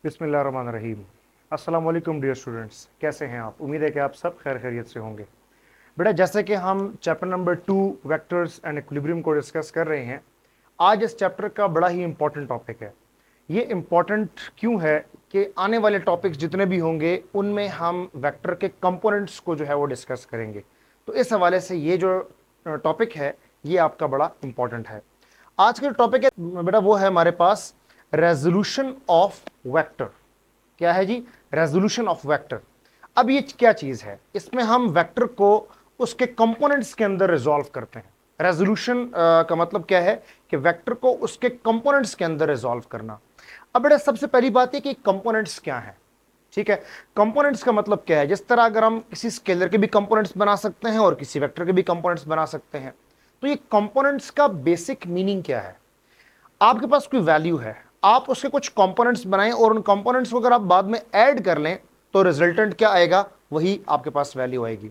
बिस्मिल्लाहिर्रहमानिर्रहीम। अस्सलाम वालेकुम डियर स्टूडेंट्स, कैसे हैं आप? उम्मीद है कि आप सब खैर खैरियत से होंगे। बेटा, जैसे कि हम chapter number 2 vectors and equilibrium को डिस्कस कर रहे हैं, आज इस चैप्टर का बड़ा ही इंपॉर्टेंट टॉपिक है। ये इंपॉर्टेंट क्यों है कि आने वाले टॉपिक्स जितने भी होंगे उनमें हम वेक्टर के कंपोनेंट्स को जो है वो डिस्कस करेंगे। तो इस हवाले से ये जो टॉपिक है ये आपका बड़ा इंपॉर्टेंट है। आज का टॉपिक है बेटा वो है हमारे पास रेजोल्यूशन ऑफ वेक्टर। क्या है जी? Resolution of vector. अब ये क्या चीज है? इसमें हम वेक्टर को उसके कंपोनेंट्स के अंदर रिजॉल्व करते हैं। रेजोल्यूशन का मतलब क्या है कि वेक्टर को उसके कंपोनेंट्स के अंदर रिजॉल्व करना। अब बेटा सबसे पहली बात है कि कंपोनेंट्स क्या है। ठीक है, कंपोनेंट्स का मतलब क्या है? जिस तरह अगर हम किसी स्केलर के भी कंपोनेंट्स बना सकते हैं और किसी वेक्टर के भी कंपोनेंट्स बना सकते हैं, तो ये कंपोनेंट्स का बेसिक मीनिंग क्या है? आपके पास कोई वैल्यू है, आप उसके कुछ कंपोनेंट्स बनाएं और उन कंपोनेंट्स को अगर आप बाद में ऐड कर लें तो रिजल्टेंट क्या आएगा? वही आपके पास वैल्यू आएगी।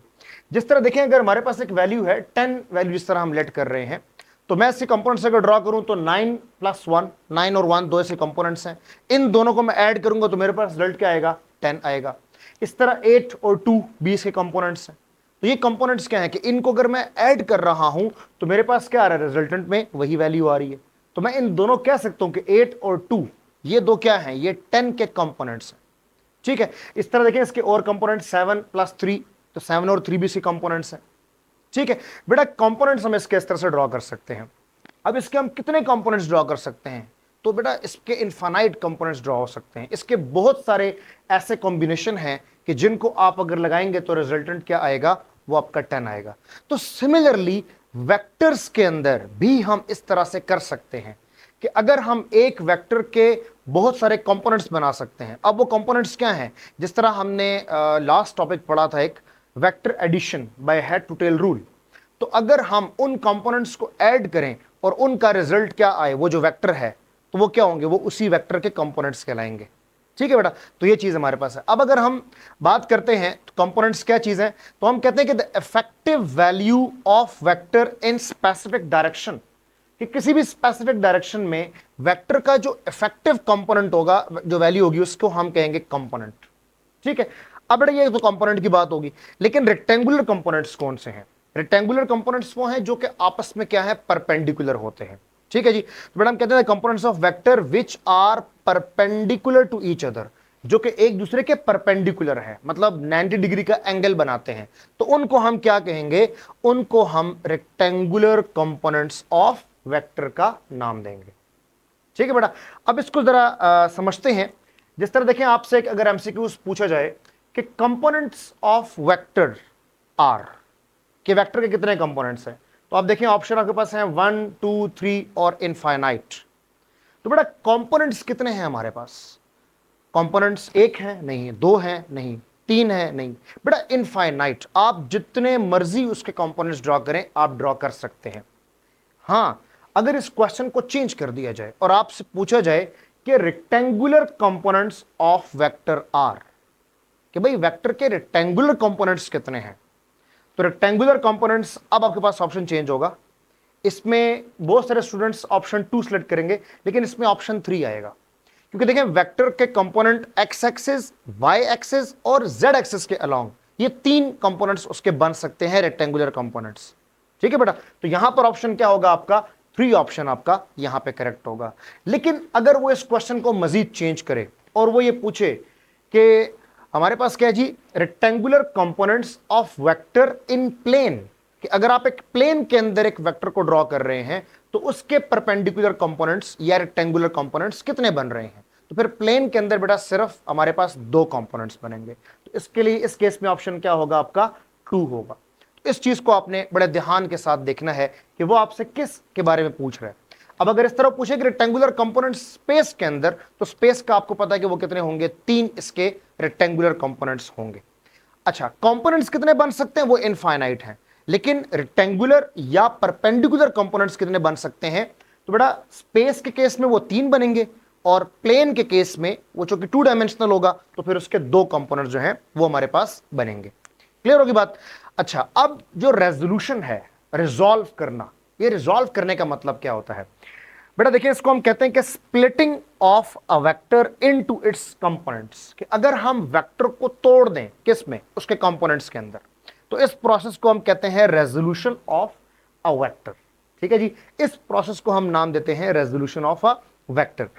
जिस तरह देखें, अगर हमारे पास एक वैल्यू है 10 वैल्यू, जिस तरह हम लेट कर रहे हैं, तो मैं इससे कंपोनेंट्स अगर ड्रॉ करूं तो 9 + 1, 9 और 1 दो ऐसे कंपोनेंट्स हैं। इन दोनों को मैं ऐड करूंगा तो मेरे पास रिजल्ट क्या आएगा? 10 आएगा। इस तरह 8 और 2 20 के कंपोनेंट्स हैं। तो ये कंपोनेंट्स क्या है कि इनको अगर मैं ऐड कर रहा हूं तो मेरे पास क्या आ रहा है? रिजल्टेंट में वही वैल्यू आ रही है। तो मैं इन दोनों कह सकता हूं कि 8 और 2 ये दो क्या हैं? ये 10 के कंपोनेंट्स हैं। ठीक है, इस तरह देखें इसके और कंपोनेंट 7 + 3, तो 7 और 3 भी इसके कंपोनेंट्स हैं। ठीक है बेटा, कंपोनेंट्स हम इसके इस तरह से ड्रॉ कर सकते हैं। अब इसके हम कितने कंपोनेंट्स ड्रॉ कर सकते हैं? तो बेटा इसके इनफाइनाइट कंपोनेंट्स ड्रॉ हो सकते हैं। इसके बहुत सारे ऐसे कॉम्बिनेशन हैं कि जिनको आप अगर लगाएंगे तो रिजल्टेंट क्या आएगा? वो आपका 10 आएगा। तो सिमिलरली वेक्टर्स के अंदर भी हम इस तरह से कर सकते हैं कि अगर हम एक वेक्टर के बहुत सारे कंपोनेंट्स बना सकते हैं। अब वो कंपोनेंट्स क्या हैं? जिस तरह हमने लास्ट टॉपिक पढ़ा था, एक vector addition by head to tail rule. तो अगर हम उन कंपोनेंट्स को ऐड करें और उनका रिजल्ट क्या आए, वो जो वेक्टर है, तो वो क्या होंगे? वो उसी वेक्टर के कंपोनेंट्स कहलाएंगे। ठीक है बेटा, तो ये चीज हमारे पास है। अब अगर हम बात करते हैं तो कंपोनेंट्स क्या चीज है, तो हम कहते हैं कि the effective value of vector in specific direction, कि किसी भी स्पेसिफिक डायरेक्शन में वेक्टर का जो इफेक्टिव कंपोनेंट होगा, जो वैल्यू होगी, उसको हम कहेंगे कंपोनेंट। ठीक है, अब बेटा ये तो कंपोनेंट की बात होगी, लेकिन रेक्टेंगुलर कंपोनेंट्स कौन से हैं? रेक्टेंगुलर कंपोनेंट्स वो हैं जो कि आपस में क्या है? परपेंडिकुलर होते हैं। ठीक है जी, तो बेटा हम कहते हैं components of vector which are perpendicular to each other, जो कि एक दूसरे के परपेंडिकुलर है, मतलब 90 डिग्री का एंगल बनाते हैं। तो उनको हम क्या कहेंगे? उनको हम रेक्टेंगुलर कंपोनेंट्स ऑफ वेक्टर का नाम देंगे। ठीक है बेटा, अब इसको जरा समझते हैं। जिस तरह देखें, आपसे एक अगर एमसीक्यू पूछा जाए कि कंपोनेंट्स ऑफ वेक्टर आर, कि वेक्टर के कितने कंपोनेंट्स हैं, तो आप देखें ऑप्शन आपके पास हैं 1 2 3 और इनफाइनाइट। तो बेटा कंपोनेंट्स कितने हैं हमारे पास? कंपोनेंट्स एक है? नहीं। दो हैं? नहीं। तीन है? नहीं। बेटा इनफाइनाइट, आप जितने मर्जी उसके कंपोनेंट्स ड्रॉ करें, आप ड्रॉ कर सकते हैं। हां, अगर इस क्वेश्चन को चेंज कर दिया जाए और आपसे पूछा जाए कि rectangular components of vector are, कि भाई वेक्टर के रेक्टेंगुलर कंपोनेंट्स कितने हैं, तो रेक्टेंगुलर कंपोनेंट्स, अब आपके पास ऑप्शन चेंज होगा। इसमें बहुत सारे स्टूडेंट्स ऑप्शन 2 सिलेक्ट करेंगे, लेकिन इसमें ऑप्शन 3 आएगा, क्योंकि देखें वेक्टर के component X axis, Y axis और जेड एक्सिस के अलोंग ये 3 कंपोनेंट्स उसके बन सकते हैं, रेक्टेंगुलर कंपोनेंट्स। ठीक है बेटा, तो यहां पर ऑप्शन क्या होगा आपका? 3 ऑप्शन आपका यहां पे करेक्ट होगा। लेकिन अगर वो इस क्वेश्चन को मजीद चेंज करे और वो ये पूछे कि हमारे पास क्या है जी? Rectangular components of vector in plane, कि अगर आप एक प्लेन के अंदर एक वेक्टर को ड्रॉ कर रहे हैं तो उसके परपेंडिकुलर कंपोनेंट्स या रेक्टेंगुलर कंपोनेंट्स कितने बन रहे हैं, तो फिर प्लेन के अंदर बेटा सिर्फ हमारे पास 2 कंपोनेंट्स बनेंगे। तो इसके लिए इस केस में ऑप्शन क्या होगा आपका? 2 होगा। तो इस चीज को आपने बड़े ध्यान के साथ देखना है कि वो आपसे किस के बारे में पूछ रहे हैं। अब अगर इस तरह पूछे कि रेक्टेंगुलर कंपोनेंट स्पेस के अंदर, तो स्पेस का आपको पता है कि वो कितने होंगे? 3 इसके रेक्टेंगुलर कंपोनेंट्स होंगे। अच्छा, कंपोनेंट्स कितने बन सकते हैं? वो इनफाइनाइट हैं, लेकिन रेक्टेंगुलर या परपेंडिकुलर कंपोनेंट्स कितने बन सकते हैं? तो बेटा स्पेस के केस में वो 3 बनेंगे और प्लेन के केस में वो चूंकि 2 डायमेंशनल होगा तो फिर उसके 2 कंपोनेंट्स जो हैं वो हमारे पास बनेंगे। क्लियर होगी बात? अच्छा, अब जो रेजोल्यूशन है, रिजॉल्व करना, ये रिजॉल्व करने का मतलब क्या होता है? बेटा देखिए, इसको हम कहते हैं कि splitting of a vector into its components, कि अगर हम वेक्टर को तोड़ दें किस में, उसके कंपोनेंट्स के अंदर, तो इस प्रोसेस को हम कहते हैं रेजोल्यूशन ऑफ अ वेक्टर। ठीक है जी, इस प्रोसेस को हम नाम देते हैं रेजोल्यूशन ऑफ अ वेक्टर।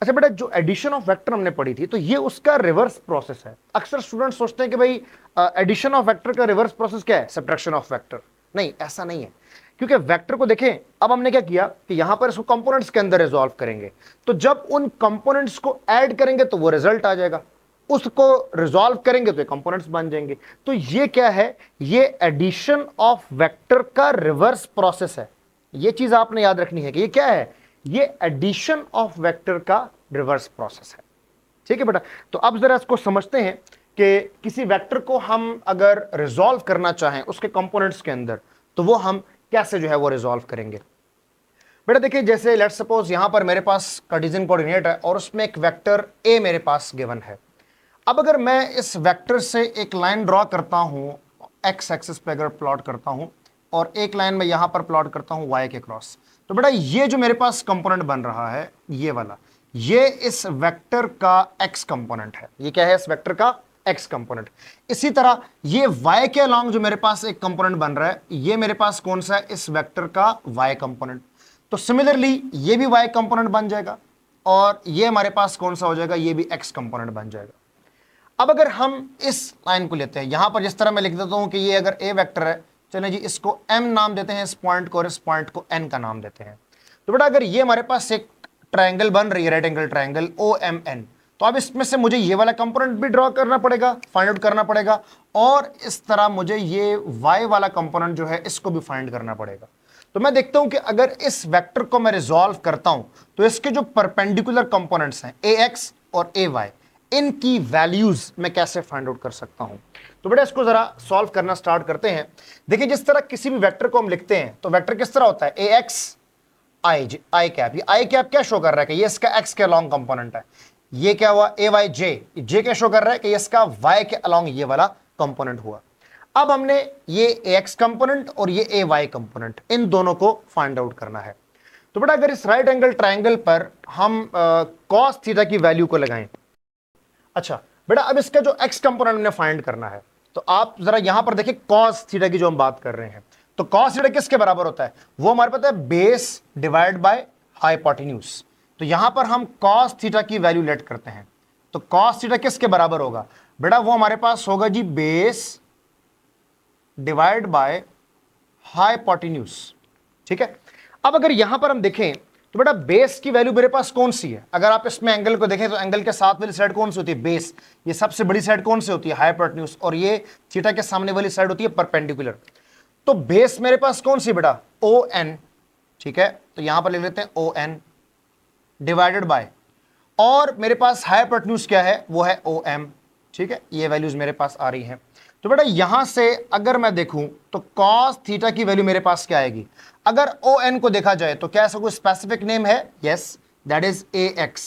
अच्छा बेटा, जो एडिशन ऑफ वेक्टर हमने पढ़ी थी, तो ये उसका रिवर्स प्रोसेस है। अक्सर स्टूडेंट सोचते हैं कि भाई एडिशन ऑफ वेक्टर का रिवर्स प्रोसेस क्या है, सब्ट्रैक्शन ऑफ वेक्टर। नहीं, ऐसा नहीं है, क्योंकि वेक्टर को देखें, अब हमने क्या किया कि यहां पर इसको कंपोनेंट्स के अंदर रिजॉल्व करेंगे, तो जब उन कंपोनेंट्स को ऐड करेंगे तो वो रिजल्ट आ जाएगा, उसको रिजॉल्व करेंगे तो ये कंपोनेंट्स बन जाएंगे। तो ये क्या है, ये एडिशन ऑफ वेक्टर का रिवर्स प्रोसेस है। ये चीज आपने याद रखनी है कि ये क्या है, ये एडिशन ऑफ वेक्टर का रिवर्स प्रोसेस है। ठीक है बेटा, तो अब जरा इसको समझते हैं कि किसी वेक्टर को हम अगर रिजॉल्व करना चाहें उसके कंपोनेंट्स के अंदर, तो वो हम कैसे जो है वो रिजॉल्व करेंगे। बेटा देखिए, जैसे लेट्स सपोज यहां पर मेरे पास कार्टेशियन कोऑर्डिनेट है और उसमें एक वेक्टर ए मेरे पास गिवन है। अब अगर मैं इस वेक्टर से एक लाइन ड्रॉ करता हूं, एक्स एक्सिस पे अगर प्लॉट करता हूं, और एक लाइन में यहां पर प्लॉट करता हूं वाई के क्रॉस, तो बेटा ये जो मेरे पास कंपोनेंट बन रहा है, ये वाला, ये इस वेक्टर का एक्स कंपोनेंट है। ये क्या है, इस वेक्टर का एक्स कंपोनेंट। इसी तरह ये y के अलोंग जो मेरे पास एक कंपोनेंट बन रहा है, ये मेरे पास कौन सा है, इस वेक्टर का y कंपोनेंट। तो सिमिलरली ये भी y कंपोनेंट बन जाएगा, और ये हमारे पास कौन सा हो जाएगा, ये भी x कंपोनेंट बन जाएगा। अब अगर हम इस लाइन को लेते हैं, यहां पर जिस तरह मैं लिख देता हूं कि ये अगर a वेक्टर है, चले जी इसको m नाम देते हैं इस पॉइंट को, और इस पॉइंट को n का नाम देते हैं। तो बेटा अगर ये हमारे पास एक ट्रायंगल बन रही है, राइट एंगल ट्रायंगल OMN, तो अब इसमें से मुझे ये वाला कंपोनेंट भी ड्रॉ करना पड़ेगा, फाइंड आउट करना पड़ेगा, और इस तरह मुझे ये y वाला कंपोनेंट जो है इसको भी फाइंड करना पड़ेगा। तो मैं देखता हूं कि अगर इस वेक्टर को मैं रिजॉल्व करता हूं, तो इसके जो परपेंडिकुलर कंपोनेंट्स हैं ax और ay, इनकी वैल्यूज मैं कैसे फाइंड आउट कर सकता हूं। तो बेटा इसको जरा सॉल्व करना स्टार्ट करते हैं। देखिए, जिस तरह किसी भी वेक्टर को हम लिखते हैं, तो वेक्टर किस तरह होता है, ax आई कैप। ये आई कैप क्या शो कर रहा है कि ये इसका एक्स के अलोंग कंपोनेंट है। ये क्या हुआ, ए वाई जे क्या शो कर रहा है कि ये इसका वाई के अलोंग ये वाला कंपोनेंट हुआ। अब हमने ये ए एक्स कंपोनेंट और ये ए वाई कंपोनेंट, इन दोनों को फाइंड आउट करना है। तो बेटा अगर इस राइट एंगल ट्राइंगल पर हम कॉस थीटा की वैल्यू को लगाएं, अच्छा बेटा अब इसका जो एक्स कंपोनेंट हमने फाइंड करना है, तो आप जरा यहां पर देखिए कॉस थीटा की जो हम बात कर रहे हैं, तो कॉस थीटा किसके बराबर होता है, वो हमारे पता है बेस डिवाइड बाय हाइपोटेन्यूज। तो यहां पर हम कॉस थीटा की वैल्यू लेट करते हैं, तो कॉस थीटा किसके बराबर होगा, बेटा वो हमारे पास होगा जी बेस डिवाइड बाय हाइपोटेन्यूज। ठीक है, अब अगर यहां पर हम देखें तो बेटा बेस की वैल्यू मेरे पास कौन सी है, अगर आप इसमें एंगल को देखें तो एंगल के साथ वाली साइड कौन सी होती है, बेस। ये सबसे बड़ी साइड कौन सी होती है, हाइपोटेन्यूज, और ये थीटा के सामने वाली साइड होती है परपेंडिकुलर। तो बेस मेरे पास कौन सी बेटा, ON। ठीक है, तो यहां पर लिख लेते हैं ON डिवाइडेड बाय, और मेरे पास हाइपोटेन्यूज क्या है, वो है OM। ठीक है, ये वैल्यूज मेरे पास आ रही हैं। तो बेटा यहां से अगर मैं देखूं तो कॉस थीटा की वैल्यू मेरे पास क्या आएगी, अगर ON को देखा जाए तो क्या ऐसा कोई स्पेसिफिक नेम है, यस दैट इज AX।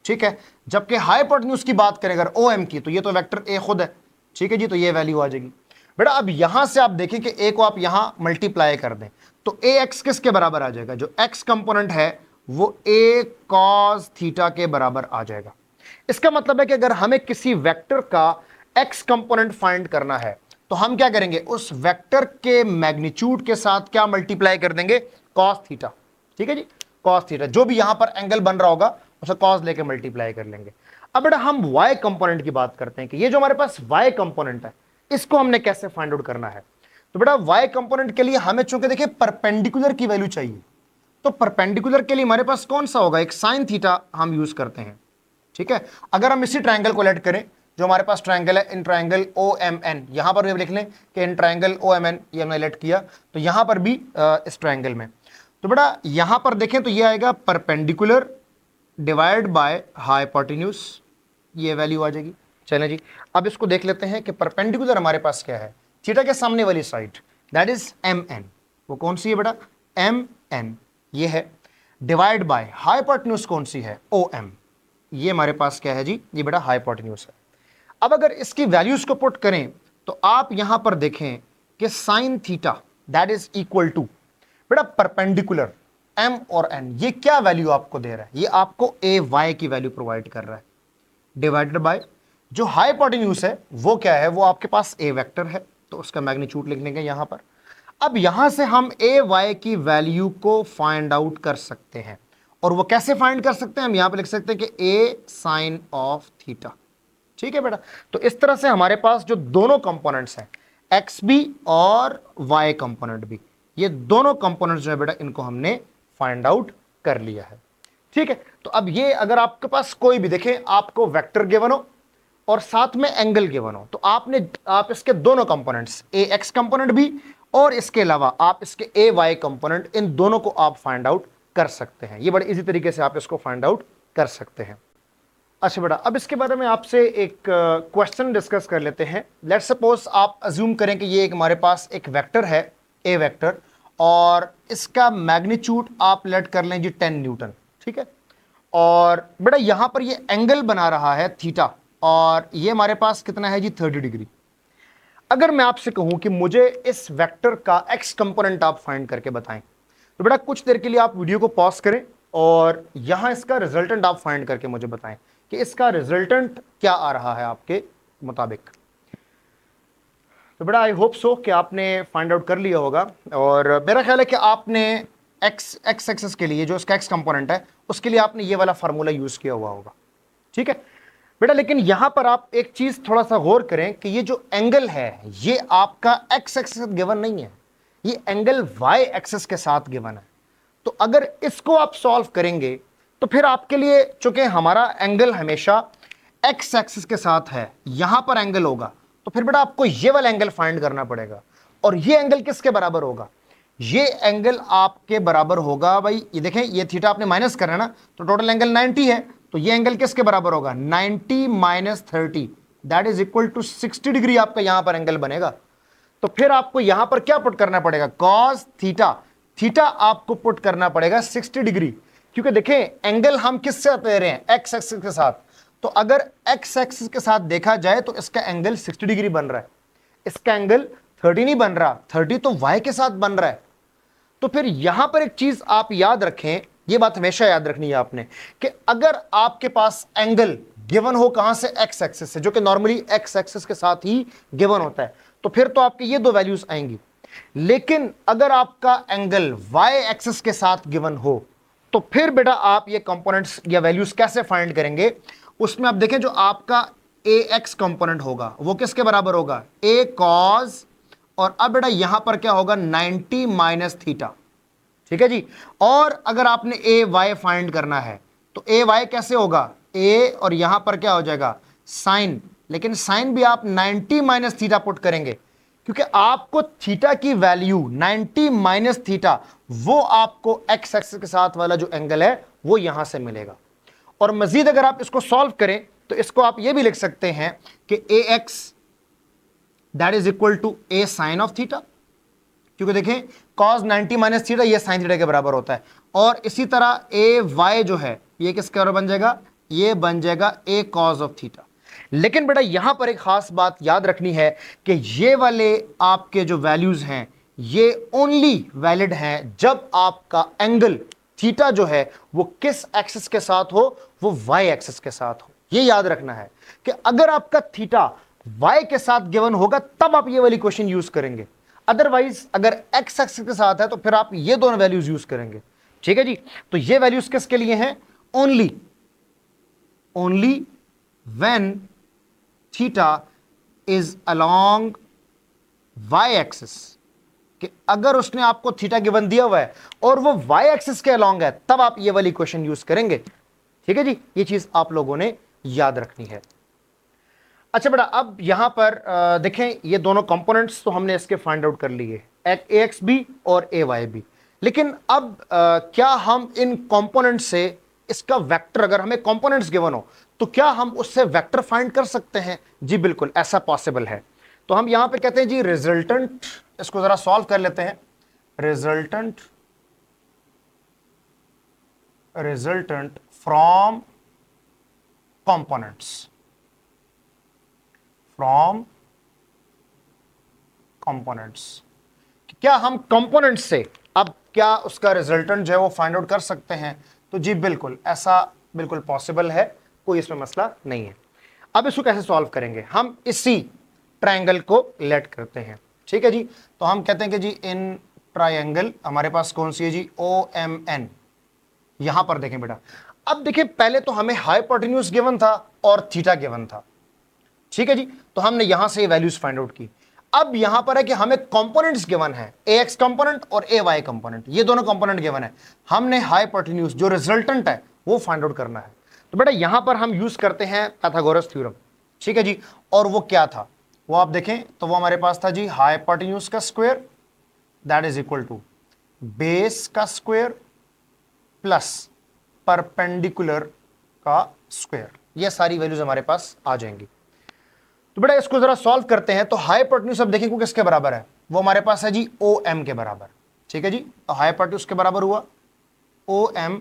ठीक है, जबकि हाइपोटेन्यूज की बात करें अगर OM की, तो ये तो वेक्टर A खुद है। ठीक है जी, तो ये वैल्यू आ जाएगी। बेटा अब यहां से आप देखें कि A को आप यहां मल्टीप्लाई कर दें, तो AX किसके बराबर आ जाएगा, जो X कंपोनेंट है वो A cos थीटा के बराबर आ जाएगा। इसका मतलब है कि अगर हमें किसी वेक्टर का X कंपोनेंट फाइंड करना है, तो हम क्या करेंगे, उस वेक्टर के मैग्नीट्यूड के साथ क्या मल्टीप्लाई कर देंगे, कॉस थीटा। ठीक है जी, कॉस थीटा, जो भी यहां पर एंगल बन रहा होगा उसे कॉस लेके मल्टीप्लाई कर लेंगे। अब बेटा हम y कंपोनेंट की बात करते हैं कि ये जो हमारे पास y कंपोनेंट है, इसको हमने कैसे फाइंड आउट करना है। तो बेटा y कंपोनेंट के लिए हमें चूंकि देखिए परपेंडिकुलर की वैल्यू चाहिए, तो परपेंडिकुलर के लिए हमारे पास कौन सा होगा, एक साइन थीटा हम यूज करते हैं। ठीक है, अगर हम इसी ट्रायंगल को लेट करें, जो हमारे पास ट्रायंगल है, इन ट्रायंगल OMN, यहां पर भी लिख लें कि इन ट्रायंगल OMN, ये हमने लेट किया, तो यहां पर भी इस ट्रायंगल में, तो बेटा यहां पर देखें तो ये आएगा परपेंडिकुलर डिवाइड बाय हाइपोटेन्यूज, ये वैल्यू आ जाएगी। चलें जी, अब इसको देख लेते हैं कि परपेंडिकुलर हमारे पास क्या है, थीटा के सामने वाली साइड, दैट इज MN। वो कौन सी है बेटा, MN ये है, डिवाइड बाय हाइपोटेन्यूज कौन सी है, OM। ये हमारे पास क्या है जी, ये बेटा हाइपोटेन्यूज है। अब अगर इसकी वैल्यूज को पुट करें तो आप यहां पर देखें कि sine theta that is equal to, बेटा परपेंडिकुलर m और n, ये क्या वैल्यू आपको दे रहा है? ये आपको a y की वैल्यू प्रोवाइड कर रहा है, डिवाइडेड बाय जो हाइपोटेन्यूज है वो क्या है, वो आपके पास a वेक्टर है, तो उसका मैग्नीट्यूड लिख लेंगे यहां पर। अब यहां से हम a y की वैल्यू को फाइंड आउट कर सकते हैं, और वो कैसे फाइंड कर सकते हैं? हम यहां पे लिख सकते हैं कि a साइन ऑफ थीटा। ठीक है बेटा, तो इस तरह से हमारे पास जो दोनों कंपोनेंट्स हैं, एक्स भी और वाई कंपोनेंट भी, ये दोनों कंपोनेंट्स जो है बेटा, इनको हमने फाइंड आउट कर लिया है। ठीक है, तो अब ये अगर आपके पास कोई भी, देखें आपको वेक्टर गिवन हो और साथ में एंगल गिवन हो, तो आप इसके दोनों कंपोनेंट्स, ए एक्स कंपोनेंट भी और इसके अलावा आप इसके ए वाई कंपोनेंट, इन दोनों को आप फाइंड आउट कर सकते हैं। ये बड़े इजी तरीके से आप इसको फाइंड आउट कर सकते हैं। अच्छा बेटा, अब इसके बारे में आपसे एक क्वेश्चन डिस्कस कर लेते हैं। लेट्स सपोज आप अज्यूम करें कि ये एक हमारे पास एक वेक्टर है, ए वेक्टर, और इसका मैग्नीट्यूड आप लेट कर लें जी 10 न्यूटन। ठीक है, और बेटा यहां पर ये एंगल बना रहा है थीटा, और ये हमारे पास कितना है जी 30 डिग्री। अगर मैं आपसे कहूं कि मुझे इस वेक्टर का एक्स कंपोनेंट आप फाइंड करके बताएं, तो बेटा कुछ देर के लिए आप वीडियो को पॉज करें और यहां इसका रिजल्टेंट आप फाइंड करके मुझे बताएं कि इसका रिजल्टेंट क्या आ रहा है आपके मुताबिक। तो बेटा आई होप सो कि आपने फाइंड आउट कर लिया होगा, और मेरा ख्याल है कि आपने एक्स एक्सेस के लिए जो इसका एक्स कंपोनेंट है उसके लिए आपने ये वाला फार्मूला यूज किया हुआ होगा। ठीक है बेटा, लेकिन यहां पर आप एक चीज थोड़ा सा गौर करें कि ये जो एंगल है ये आपका एक्स एक्सिस गिवन नहीं है, ये एंगल वाई एक्सिस के साथ गिवन है। तो अगर इसको आप सॉल्व करेंगे तो फिर आपके लिए, चूंकि हमारा एंगल हमेशा एक्स एक्सिस के साथ है, यहां पर एंगल होगा, तो फिर बेटा आपको ये वाला एंगल फाइंड करना पड़ेगा। और ये एंगल किसके बराबर होगा? ये एंगल आपके बराबर होगा भाई, ये देखें, ये थीटा आपने माइनस करना है ना, तो टोटल एंगल 90 है, तो ये एंगल किसके बराबर होगा? 90 minus 30, that is equal to 60 degree आपका यहां पर एंगल बनेगा। तो फिर आपको यहां पर क्या पुट करना पड़ेगा? कॉस थीटा, थीटा आपको पुट करना पड़ेगा 60 डिग्री, क्योंकि देखें एंगल हम किससे दे रहे हैं? एक्स एक्सिस के साथ। तो अगर एक्स एक्सिस के साथ देखा जाए तो इसका एंगल 60 डिग्री बन रहा है, इसका एंगल 30 नहीं बन रहा, 30 तो वाई के साथ बन रहा है। तो फिर यहां पर एक चीज आप याद रखें, ये बात हमेशा याद रखनी है आपने, कि अगर आपके पास एंगल गिवन हो कहां से? एक्स एक्सिस से, जो कि नॉर्मली एक्स एक्सिस के साथ ही गिवन होता है, तो फिर तो आपके ये दो वैल्यूज आएंगी। लेकिन अगर आपका एंगल वाई एक्सिस के साथ गिवन हो, तो फिर बेटा आप ये कंपोनेंट्स या वैल्यूज कैसे फाइंड करेंगे? उसमें आप देखें जो आपका ए एक्स कंपोनेंट होगा वो किसके बराबर होगा? ए कॉस, और अब बेटा यहां पर क्या होगा? 90 माइनस थीटा। ठीक है जी, और अगर आपने ए वाई फाइंड करना है तो ए वाई कैसे होगा? ए और यहां पर क्या हो जाएगा? साइन, लेकिन साइन भी आप 90 माइनस थीटा पुट करेंगे, क्योंकि आपको थीटा की वैल्यू 90 माइनस थीटा, वो आपको एक्स एक्सिस के साथ वाला जो एंगल है वो यहां से मिलेगा। और मजीद अगर आप इसको सॉल्व करें तो इसको आप ये भी लिख सकते हैं कि a x that is equal to a sine of theta, क्योंकि देखें cos 90 माइनस थीटा ये साइन थीटा के बराबर होता है। और इसी तरह ए वाई जो है ये किसके बराबर बन जाएगा? ये बन जाएगा ए cos ऑफ थीटा। लेकिन बेटा यहां पर एक खास बात याद रखनी है कि ये वाले आपके जो वैल्यूज हैं ये ओनली वैलिड हैं जब आपका एंगल थीटा जो है वो किस एक्सिस के साथ हो? वो वाई एक्सिस के साथ हो। ये याद रखना है कि अगर आपका थीटा वाई के साथ गिवन होगा तब आप ये वाली क्वेश्चन यूज करेंगे, अदरवाइज अगर एक्स एक्सिस के साथ है तो फिर आप ये दोनों वैल्यूज यूज करेंगे। ठीक है जी, तो ये वैल्यूज किसके लिए हैं? Only when theta is along Y axis, कि अगर उसने आपको थीटा गिवन दिया हुआ है और वो वाई एक्सिस के अलोंग है तब आप ये वाली क्वेश्चन यूज करेंगे। ठीक है जी, ये चीज आप लोगों ने याद रखनी है। अच्छा बेटा, अब यहां पर देखें ये दोनों कंपोनेंट्स तो हमने इसके फाइंड आउट कर लिए, ए एक्स बी और ए वाई बी। लेकिन अब क्या हम इन कंपोनेंट्स से इसका वेक्टर, अगर हमें कंपोनेंट्स गिवन हो तो क्या हम उससे वेक्टर फाइंड कर सकते हैं? जी बिल्कुल, ऐसा पॉसिबल है। तो हम यहां पे कहते हैं जी रिजल्टेंट, इसको जरा सॉल्व कर लेते हैं। रिजल्टेंट फ्रॉम कंपोनेंट्स, क्या हम कंपोनेंट्स से, अब क्या उसका रिजल्टेंट जो है वो फाइंड आउट कर सकते हैं? तो जी बिल्कुल, ऐसा बिल्कुल पॉसिबल है, कोई इसमें मसला नहीं है। अब इसको कैसे सॉल्व करेंगे? हम इसी ट्रायंगल को लेट करते हैं, ठीक है जी। तो हम कहते हैं कि जी इन ट्रायंगल हमारे पास कौन सी है जी, OMN। यहां पर देखें बेटा, अब देखिए पहले तो हमें हाइपोटेन्यूज गिवन था और थीटा गिवन था, ठीक है जी। तो हमने यहां से वैल्यूज फाइंड आउट की। अब यहां पर है कि हमें कंपोनेंट्स गिवन है, AX कंपोनेंट और AY कंपोनेंट, ये दोनों कंपोनेंट गिवन है। हमने हाइपोटेन्यूज जो रिजल्टेंट है वो फाइंड आउट करना है। तो बेटा यहां पर हम यूज करते हैं पाइथागोरस थ्योरम, ठीक है जी। और वो क्या था, वो आप देखें तो वो हमारे पास था जी हाइपोटेन्यूज का square that is equal to base का स्क्वायर प्लस परपेंडिकुलर का स्क्वायर। ये सारी वैल्यूज हमारे पास आ जाएंगी। तो बेटा इसको जरा सॉल्व करते हैं। तो हाइपोटेन्यूज अब देखें किसके बराबर है, वो हमारे पास है जी OM के बराबर, ठीक है जी। तो हाइपोटेन्यूज के बराबर हुआ OM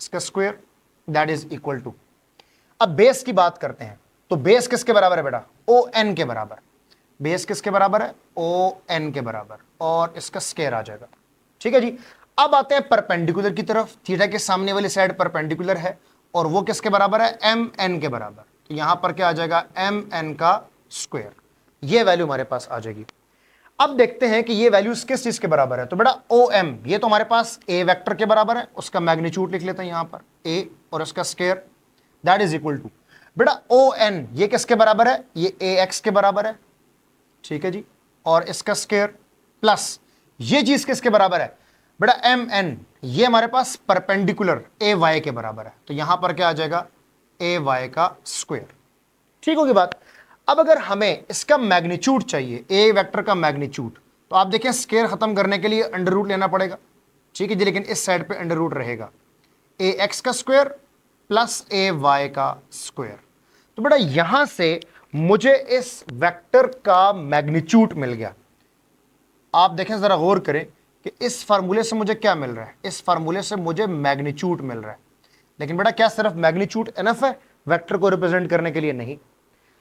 इसका square that is equal to, अब बेस की बात करते हैं। तो बेस किसके बराबर है बेटा, ON के बराबर। बेस किसके बराबर है, ON के बराबर, और इसका स्क्वायर आ जाएगा, ठीक है जी। अब आते हैं परपेंडिकुलर की तरफ, थीटा के सामने वाली साइड परपेंडिकुलर है और वो किसके बराबर है, MN के बराबर। तो यहां पर क्या आ जाएगा, MN का स्क्वायर। ये वैल्यू हमारे पास आ जाएगी। अब देखते हैं कि ये वैल्यूज किस चीज के बराबर है। तो बेटा OM ये तो हमारे पास A वेक्टर के बराबर है, उसका मैग्नीट्यूड लिख लेते हैं यहां पर A और उसका square that is equal to, बेटा ON ये किसके बराबर है, ये AX के बराबर है, ठीक है जी। और इसका स्क्वायर प्लस ये चीज किसके बराबर है बेटा, MN ये हमारे पास परपेंडिकुलर AY के बराबर है। तो यहां पर क्या आ जाएगा, AY का स्क्वायर, ठीक होगी बात। अब अगर हमें इसका मैग्नीट्यूड चाहिए, A वेक्टर का मैग्नीट्यूड, तो आप देखें स्क्वायर खत्म करने के लिए अंडर रूट लेना पड़ेगा, ठीक है जी। लेकिन इस साइड पे अंडर रूट रहेगा, AX का स्क्वायर प्लस AY का स्क्वायर। तो बेटा यहां से मुझे इस वेक्टर का मैग्नीट्यूड मिल गया। आप देखें जरा गौर करें कि इस फार्मूले से मुझे क्या मिल रहा है, इस फार्मूले से मुझे मैग्नीट्यूड मिल रहा है। लेकिन बेटा क्या सिर्फ मैग्नीट्यूड इनफ है वेक्टर को रिप्रेजेंट करने के लिए? नहीं,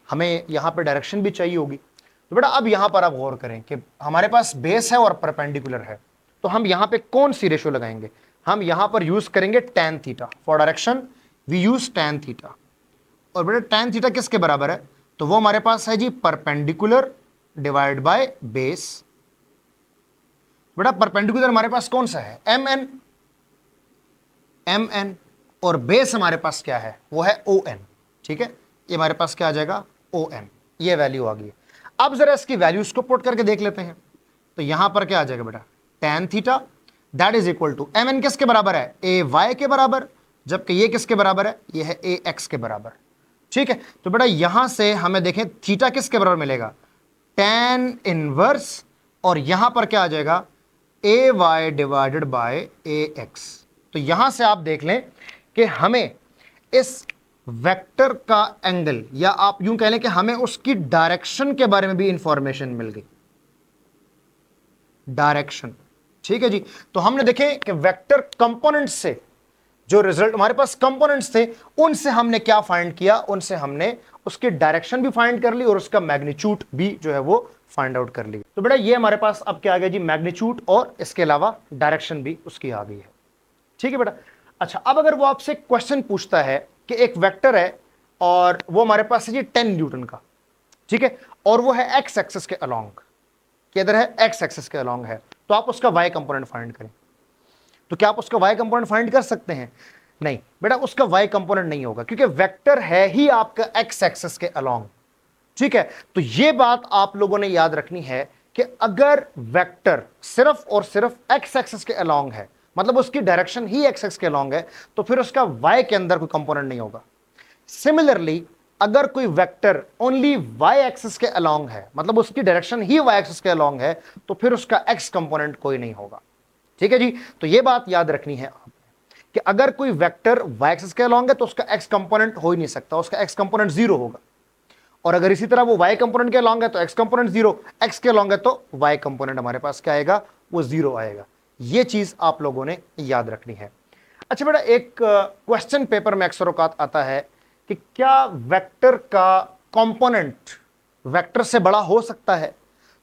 हमें यहां पे डायरेक्शन भी चाहिए होगी। तो बेटा अब यहां पर आप गौर करें कि हमारे पास बेस है और परपेंडिकुलर है, तो हम यहां पे कौन सी रेशियो लगाएंगे? हम यहां पर यूज करेंगे tan theta. For direction we use tan theta. और बेटा tan थीटा किसके बराबर है? तो वो हमारे पास है जी परपेंडिकुलर डिवाइड बाय बेस। बेटा परपेंडिकुलर हमारे पास कौन सा है, MN, और बेस हमारे पास क्या है, वो है ON, ठीक है। ये हमारे पास क्या आ जाएगा, ON, ये वैल्यू आ गई। अब जरा इसकी वैल्यूज को पुट करके देख लेते हैं। तो यहां पर क्या आ जाएगा बेटा, tan theta that is equal to, MN किसके बराबर है, AY के बराबर, जबकि ये किसके बराबर है, ये है AX के बराबर, ठीक है। तो बेटा यहां से हमें देखें थीटा किसके बराबर मिलेगा, tan इनवर्स, और यहां पर क्या आ जाएगा, AY डिवाइडेड बाय AX। तो यहां से आप देख लें कि हमें इस वेक्टर का एंगल, या आप यूं कह लें कि हमें उसकी डायरेक्शन के बारे में भी इंफॉर्मेशन मिल गई, डायरेक्शन, ठीक है जी। तो हमने देखे कि वेक्टर कंपोनेंट से जो रिजल्ट हमारे पास कंपोनेंट्स थे, उनसे हमने क्या फाइंड किया, उनसे हमने उसकी डायरेक्शन भी फाइंड कर ली और उसका मैग्नीट्यूड भी जो है वो फाइंड आउट कर ली। तो बेटा ये हमारे पास अब क्या आ गया जी, मैग्नीट्यूड, और इसके अलावा डायरेक्शन भी उसकी आ गई है, ठीक है बेटा। अच्छा, अब अगर वो आपसे क्वेश्चन पूछता है कि एक वेक्टर है और वो हमारे पास है जी 10 न्यूटन का, ठीक है, और वो है एक्स एक्सिस के अलोंग, किधर है, एक्स एक्सिस के अलोंग है, तो आप उसका वाई कंपोनेंट फाइंड करें। तो क्या आप उसका वाई कंपोनेंट फाइंड कर सकते हैं? नहीं बेटा, उसका वाई कंपोनेंट नहीं होगा, क्योंकि वेक्टर है ही आपका एक्स एक्सिस के अलोंग, ठीक है। तो ये बात आप लोगों ने याद रखनी है कि अगर वेक्टर सिर्फ और सिर्फ एक्स एक्सिस के अलोंग है, मतलब उसकी डायरेक्शन ही एक्स एक्सिस के अलोंग है, तो फिर उसका वाई के अंदर कोई कंपोनेंट नहीं होगा। सिमिलरली अगर कोई वेक्टर ओनली वाई एक्सिस के अलोंग है, मतलब उसकी डायरेक्शन ही वाई एक्सिस के अलोंग है, तो फिर उसका एक्स कंपोनेंट कोई नहीं होगा, ठीक है जी। तो ये बात याद रखनी है कि अगर कोई वेक्टर वाई एक्सिस के अलोंग है तो उसका एक्स कंपोनेंट हो ही नहीं सकता, उसका एक्स कंपोनेंट जीरो होगा। और अगर इसी तरह वो वाई कंपोनेंट के अलोंग है तो एक्स कंपोनेंट जीरो, एक्स के अलोंग है तो वाई कंपोनेंट हमारे पास क्या आएगा, वो जीरो आएगा। ये चीज आप लोगों ने याद रखनी है। अच्छा बेटा, एक क्वेश्चन पेपर में अक्सर औकात आता है कि क्या वेक्टर का कंपोनेंट वेक्टर से बड़ा हो सकता है?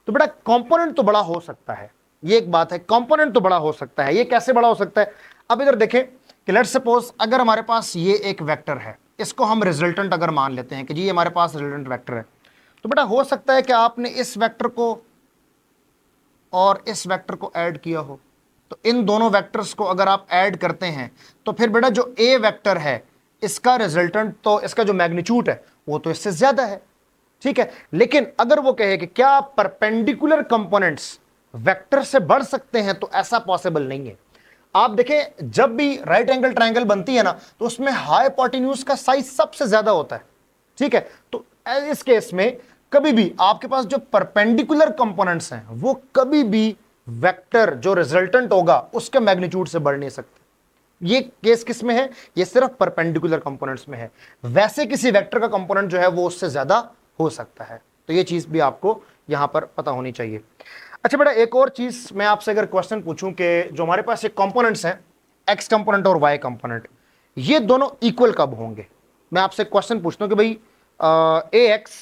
तो बेटा कंपोनेंट तो बड़ा हो सकता है, ये एक बात है। कंपोनेंट तो बड़ा हो सकता है, ये कैसे बड़ा हो सकता है? अब इधर देखें कि लेट्स सपोज अगर हमारे पास ये एक वेक्टर है, इसको हम रिजल्टेंट अगर मान लेते हैं कि जी हमारे पास रिजल्टेंट वेक्टर है, तो बेटा हो सकता है कि आपने इस वेक्टर को और इस वेक्टर को ऐड किया हो, तो इन दोनों वेक्टर्स को अगर आप ऐड करते हैं तो फिर बेटा जो ए वेक्टर है इसका रिजल्टेंट, तो इसका जो मैग्नीट्यूड है वो तो इससे ज्यादा है, ठीक है। लेकिन अगर वो कहे कि क्या परपेंडिकुलर कंपोनेंट्स वेक्टर से बढ़ सकते हैं, तो ऐसा पॉसिबल नहीं है। आप देखें जब भी राइट एंगल ट्रायंगल बनती है ना, तो उसमें हाइपोटेन्यूज का साइज सबसे ज्यादा होता है, ठीक है। तो इस केस में कभी भी आपके पास जो परपेंडिकुलर कंपोनेंट्स हैं वो कभी भी वेक्टर जो रिजल्टेंट होगा उसके मैग्नीट्यूड से बढ़ नहीं सकते। ये केस किस में है? ये सिर्फ परपेंडिकुलर कंपोनेंट्स में है। वैसे किसी वेक्टर का कंपोनेंट जो है वो उससे ज्यादा हो सकता है। तो ये चीज भी आपको यहां पर पता होनी चाहिए। अच्छा बेटा, एक और चीज मैं आपसे अगर क्वेश्चन पूछूं कि जो हमारे पास ये कंपोनेंट्स हैं, एक्स कंपोनेंट और वाई कंपोनेंट, ये दोनों इक्वल कब होंगे? मैं आपसे क्वेश्चन पूछता हूं कि भाई a x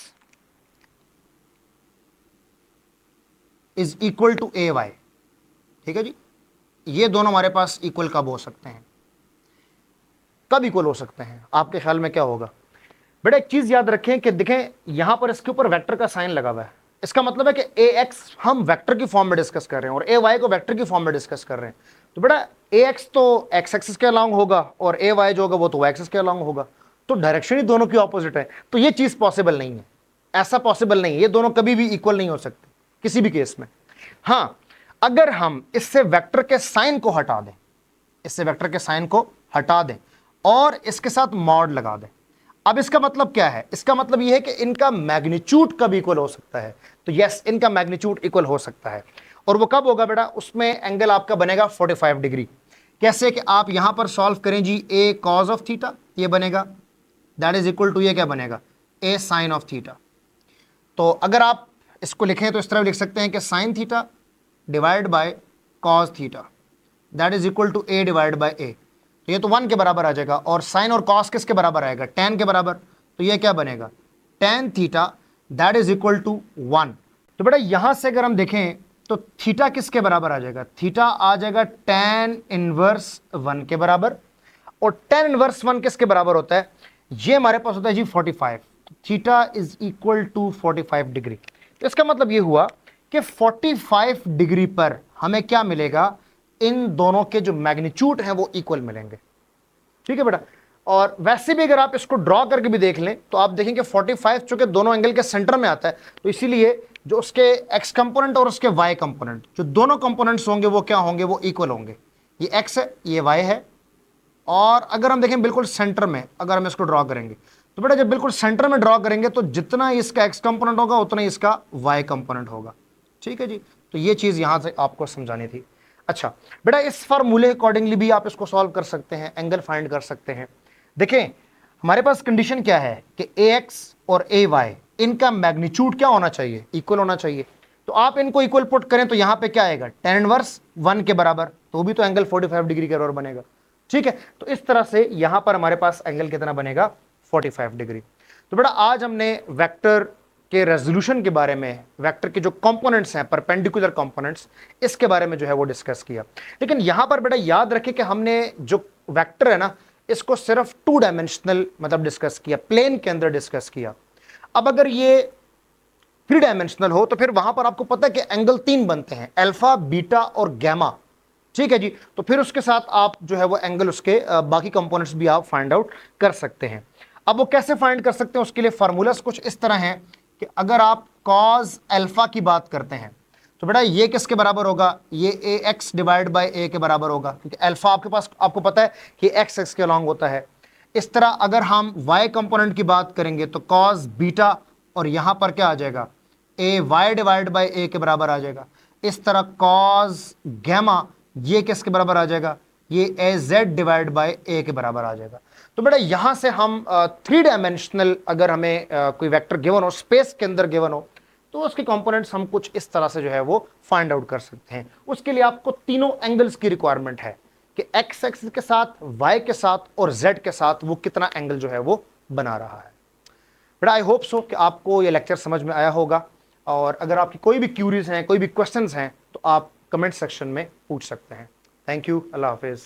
is equal to a y, ठीक है जी, ये दोनों हमारे पास इक्वल कब हो सकते हैं? कब इक्वल हो सकते हैं आपके ख्याल में क्या होगा? बेटा एक चीज याद रखें कि देखें यहां पर इसके ऊपर वेक्टर का साइन लगा हुआ है, इसका मतलब है कि ए एक्स हम वेक्टर की फॉर्म में डिस्कस कर रहे हैं और ए वाई को वेक्टर की फॉर्म में डिस्कस कर रहे हैं। तो बेटा ए एक्स तो एक्स एक्सिस के अलॉन्ग होगा और ए वाई जो होगा वो तो वाई एक्सिस के अलॉन्ग होगा, तो डायरेक्शन ही दोनों की ऑपोजिट है। तो ये चीज पॉसिबल नहीं है, ऐसा पॉसिबल नहीं है, ये दोनों कभी भी इक्वल नहीं हो सकते किसी भी केस में। हां, अगर हम इससे वेक्टर के साइन को हटा दें, इससे वेक्टर के साइन को हटा दें और इसके साथ मॉड लगा दें, अब इसका मतलब क्या है? इसका मतलब यह है कि इनका मैग्नीट्यूड कब इक्वल हो सकता है? तो यस, इनका मैग्नीट्यूड इक्वल हो सकता है। और वो कब होगा बेटा? उसमें एंगल आपका बनेगा 45 डिग्री। कैसे कि आप यहां पर सॉल्व करें जी, ए कॉज ऑफ थीटा ये बनेगा, दैट इज इक्वल टू ये क्या बनेगा? ए साइन ऑफ थीटा। तो अगर आप इसको लिखें तो इस तरह लिख सकते हैं कि sine theta divide by cos theta that is equal to a divide by a. तो ये तो 1 के बराबर आ जाएगा और साइन और कॉस किसके बराबर आएगा? tan के बराबर। तो ये क्या बनेगा? tan theta that is equal to 1। तो बेटा यहां से अगर हम देखें तो थीटा किसके बराबर आ जाएगा? थीटा आ जाएगा tan इनवर्स 1 के बराबर। और tan इनवर्स 1 किसके बराबर होता है? ये हमारे पास होता है जी 45। Theta is equal to 45 degree. तो इसका मतलब ये हुआ कि 45 डिग्री पर हमें क्या मिलेगा? इन दोनों के जो मैग्नीट्यूड हैं वो इक्वल मिलेंगे, ठीक है बेटा। और वैसे भी अगर आप इसको ड्रॉ करके भी देख लें तो आप देखेंगे 45 चूंकि दोनों एंगल के सेंटर में आता है, तो इसीलिए जो उसके एक्स कंपोनेंट और उसके वाई कंपोनेंट, जो दोनों कंपोनेंट्स होंगे वो क्या होंगे? वो इक्वल होंगे। ये एक्स है, ये वाई है। और अगर हम देखें बिल्कुल सेंटर में अगर हम इसको ड्रॉ करेंगे, तो बेटा जब बिल्कुल सेंटर में ड्रॉ करेंगे तो जितना इसका एक्स कंपोनेंट होगा उतना ही इसका वाई कंपोनेंट होगा, ठीक है जी। तो ये चीज यहां से आपको समझानी थी। अच्छा बेटा, इस फॉर्मूले अकॉर्डिंगली भी आप इसको सॉल्व कर सकते हैं, एंगल फाइंड कर सकते हैं। देखें हमारे पास कंडीशन क्या है कि ए एक्स और ए वाई इनका मैग्नीट्यूड क्या होना चाहिए? इक्वल होना चाहिए। तो आप इनको इक्वल पुट करें तो यहां पे क्या आएगा? tan इनवर्स 1 के बराबर, तो भी तो एंगल 45 डिग्री के बराबर बनेगा, ठीक है। तो इस तरह से यहां पर हमारे पास एंगल कितना बनेगा? 45 डिग्री। तो बेटा आज हमने वेक्टर के रेजोल्यूशन के बारे में, वेक्टर के जो कंपोनेंट्स हैं परपेंडिकुलर कंपोनेंट्स, इसके बारे में जो है वो डिस्कस किया। लेकिन यहां पर बेटा याद रखें कि हमने जो वेक्टर है ना, इसको सिर्फ 2 डायमेंशनल मतलब डिस्कस किया, प्लेन के अंदर डिस्कस किया। अब अगर ये 3 डायमेंशनल हो तो फिर वहां पर आपको पता है कि एंगल 3 बनते हैं, अल्फा, बीटा और गैमा, ठीक है जी। तो फिर उसके साथ आप जो है वो एंगल उसके बाकी कंपोनेंट्स भी आप फाइंड आउट कर सकते हैं। अब वो कैसे फाइंड कर सकते हैं? उसके लिए फार्मूलास कुछ इस तरह हैं कि अगर आप कॉस अल्फा की बात करते हैं तो बेटा ये किसके बराबर होगा? ये ए एक्स डिवाइड बाई ए के बराबर होगा, क्योंकि अल्फा आपके पास आपको पता है कि एक्स एक्स के अलॉन्ग होता है। इस तरह अगर हम वाई कंपोनेंट की बात करेंगे तो कॉस बीटा, और यहां पर क्या आ जाएगा? ए वाई डिवाइड बाई ए के बराबर आ जाएगा। इस तरह कॉस गैमा ये किसके बराबर आ जाएगा? ये ए जेड डिवाइड बाई ए के बराबर आ जाएगा। तो बेटा यहां से हम 3 डायमेंशनल अगर हमें कोई वेक्टर गिवन हो, स्पेस के अंदर गिवन हो, तो उसके कंपोनेंट्स हम कुछ इस तरह से जो है वो फाइंड आउट कर सकते हैं। उसके लिए आपको तीनों एंगल्स की रिक्वायरमेंट है कि एक्स एक्सिस के साथ, वाई के साथ और जेड के साथ वो कितना एंगल जो है वो बना रहा है। बेटा आई होप सो कि आपको ये लेक्चर समझ में आया होगा, और अगर आपकी कोई भी क्यूरीज हैं, कोई भी क्वेश्चंस हैं, तो आप कमेंट सेक्शन में पूछ सकते हैं। थैंक यू, अल्लाह हाफिज़।